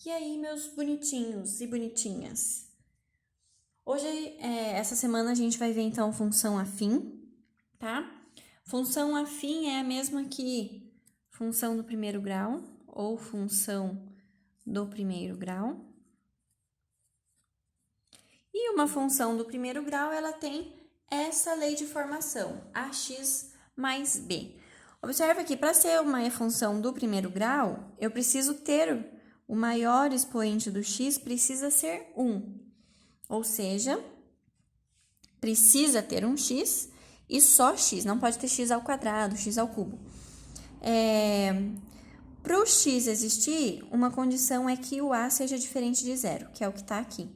E aí, meus bonitinhos e bonitinhas? Hoje, essa semana, a gente vai ver, então, função afim, tá? Função afim é a mesma que função do primeiro grau ou função do primeiro grau. E uma função do primeiro grau, ela tem essa lei de formação, ax mais b. Observa que para ser uma função do primeiro grau, eu preciso ter o maior expoente do x precisa ser 1. Ou seja, precisa ter um x e só x, não pode ter x ao quadrado, x ao cubo. Para o x existir, uma condição é que o a seja diferente de zero, que é o que está aqui.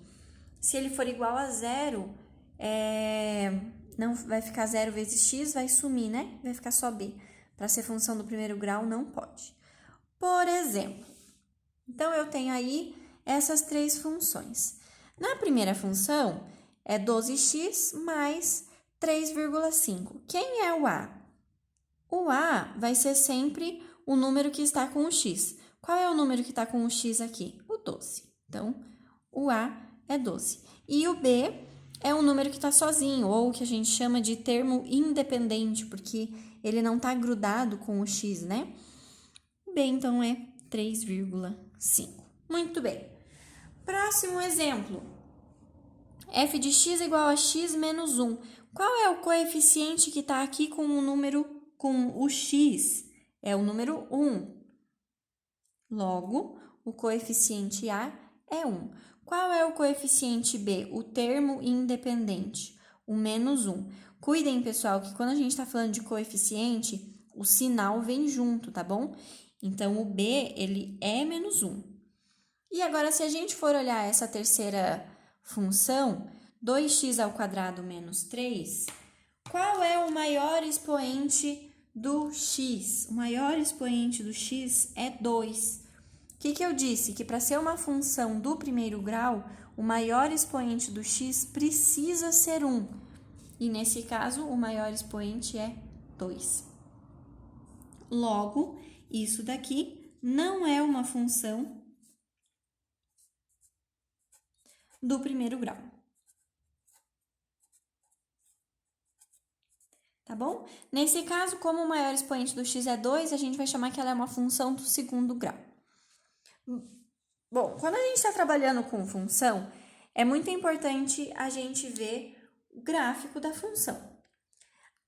Se ele for igual a zero, não vai ficar 0 vezes x, vai sumir, né? Vai ficar só b. Para ser função do primeiro grau, não pode. Por exemplo, então eu tenho aí essas três funções. Na primeira função, é 12x mais 3,5. Quem é o a? O a vai ser sempre o número que está com o x. Qual é o número que está com o x aqui? O 12. Então, o a é 12. E o b é um número que está sozinho, ou que a gente chama de termo independente, porque ele não está grudado com o x, né? O b, então, é 3,5. Muito bem. Próximo exemplo. F de x igual a x menos 1. Qual é o coeficiente que está aqui com o número, com o x? É o número 1. Logo, o coeficiente A é 1. Qual é o coeficiente B? O termo independente, o menos 1. Cuidem, pessoal, que quando a gente está falando de coeficiente, o sinal vem junto, tá bom? Então, o B, ele é menos 1. E agora, se a gente for olhar essa terceira função, 2x ao quadrado menos 3, qual é o maior expoente do x? O maior expoente do x é 2. O que eu disse? Que para ser uma função do primeiro grau, o maior expoente do x precisa ser 1. E nesse caso, o maior expoente é 2. Logo, isso daqui não é uma função do primeiro grau. Tá bom? Nesse caso, como o maior expoente do x é 2, a gente vai chamar que ela é uma função do segundo grau. Bom, quando a gente está trabalhando com função, é muito importante a gente ver o gráfico da função.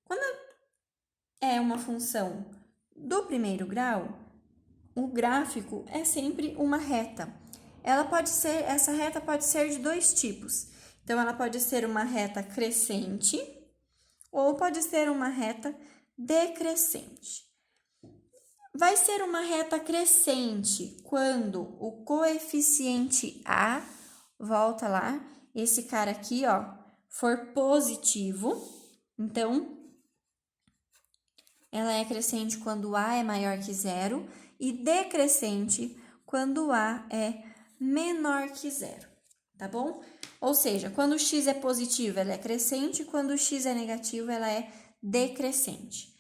Quando é uma função do primeiro grau, o gráfico é sempre uma reta. Essa reta pode ser de dois tipos. Então, ela pode ser uma reta crescente ou pode ser uma reta decrescente. Vai ser uma reta crescente quando o coeficiente A, volta lá, esse cara aqui, ó, for positivo. Então, ela é crescente quando A é maior que zero e decrescente quando A é menor que zero, tá bom? Ou seja, quando o x é positivo, ela é crescente, quando o x é negativo, ela é decrescente.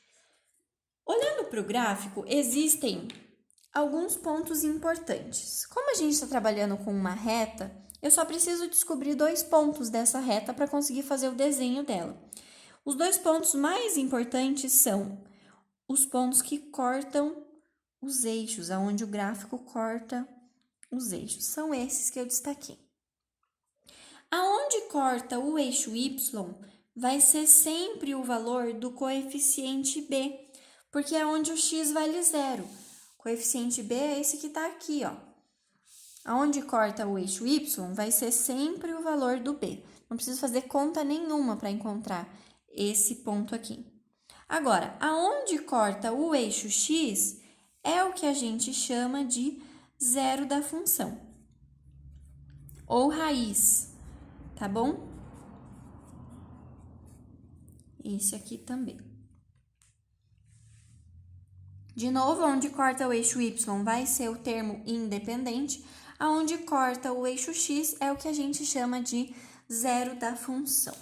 Olhando para o gráfico, existem alguns pontos importantes. Como a gente está trabalhando com uma reta, eu só preciso descobrir 2 pontos dessa reta para conseguir fazer o desenho dela. Os 2 pontos mais importantes são os pontos que cortam os eixos, aonde o gráfico corta os eixos. São esses que eu destaquei. Aonde corta o eixo y, vai ser sempre o valor do coeficiente b, porque é onde o x vale 0. O coeficiente b é esse que está aqui, ó. Aonde corta o eixo y, vai ser sempre o valor do b. Não preciso fazer conta nenhuma para encontrar esse ponto aqui. Agora, aonde corta o eixo x é o que a gente chama de zero da função, ou raiz, tá bom? Esse aqui também. De novo, onde corta o eixo y vai ser o termo independente, aonde corta o eixo x é o que a gente chama de zero da função.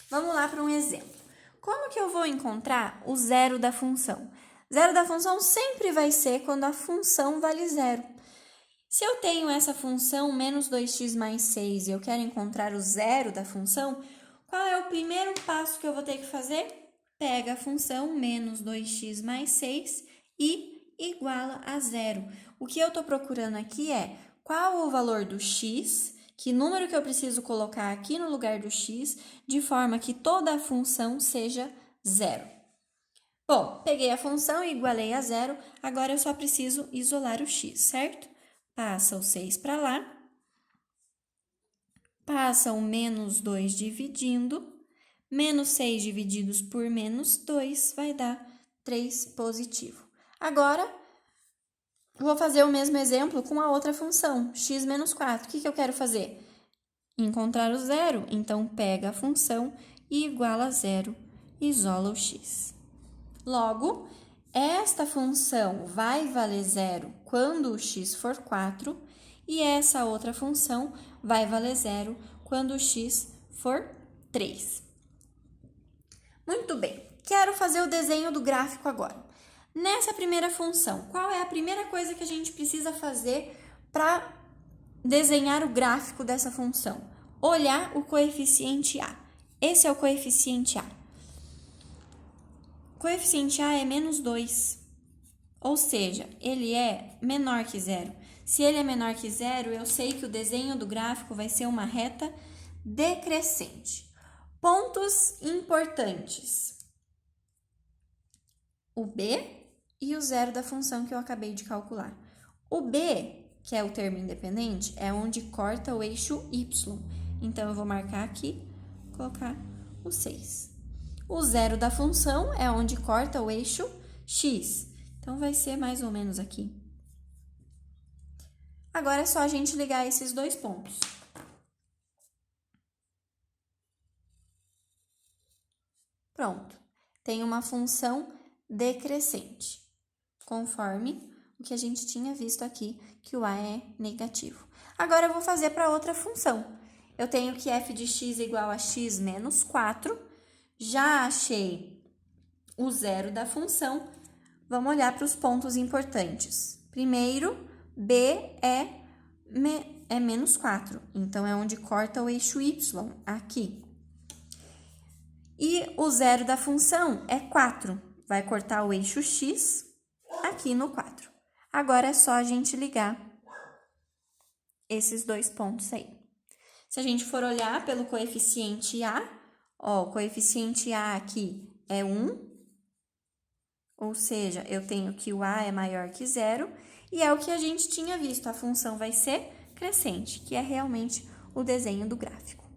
Vamos lá para um exemplo. Como que eu vou encontrar o zero da função? Zero da função sempre vai ser quando a função vale zero. Se eu tenho essa função menos 2x mais 6 e eu quero encontrar o zero da função, qual é o primeiro passo que eu vou ter que fazer? Pega a função menos 2x mais 6 e iguala a zero. O que eu estou procurando aqui é qual o valor do x, que número que eu preciso colocar aqui no lugar do x, de forma que toda a função seja zero. Bom, peguei a função e igualei a zero, agora eu só preciso isolar o x, certo? Passa o 6 para lá, passa o menos 2 dividindo, menos 6 divididos por menos 2 vai dar 3 positivo. Agora, vou fazer o mesmo exemplo com a outra função, x menos 4. O que eu quero fazer? Encontrar o zero, então pega a função e iguala a zero, isola o x. Logo, esta função vai valer zero quando o x for 4 e essa outra função vai valer zero quando o x for 3. Muito bem, quero fazer o desenho do gráfico agora. Nessa primeira função, qual é a primeira coisa que a gente precisa fazer para desenhar o gráfico dessa função? Olhar o coeficiente a. Esse é o coeficiente a. O coeficiente a é menos 2, ou seja, ele é menor que zero. Se ele é menor que zero, eu sei que o desenho do gráfico vai ser uma reta decrescente. Pontos importantes: o b e o zero da função que eu acabei de calcular. O b, que é o termo independente, é onde corta o eixo y. Então, eu vou marcar aqui, colocar o 6. O zero da função é onde corta o eixo x. Então, vai ser mais ou menos aqui. Agora, é só a gente ligar esses dois pontos. Pronto. Tem uma função decrescente, conforme o que a gente tinha visto aqui, que o a é negativo. Agora, eu vou fazer para outra função. Eu tenho que f de x é igual a x menos 4. Já achei o zero da função. Vamos olhar para os pontos importantes. Primeiro, b é menos 4. Então, é onde corta o eixo y, aqui. E o zero da função é 4. Vai cortar o eixo x aqui no 4. Agora, é só a gente ligar esses dois pontos aí. Se a gente for olhar pelo coeficiente a, ó, o coeficiente a aqui é 1, ou seja, eu tenho que o a é maior que zero, e é o que a gente tinha visto, a função vai ser crescente, que é realmente o desenho do gráfico.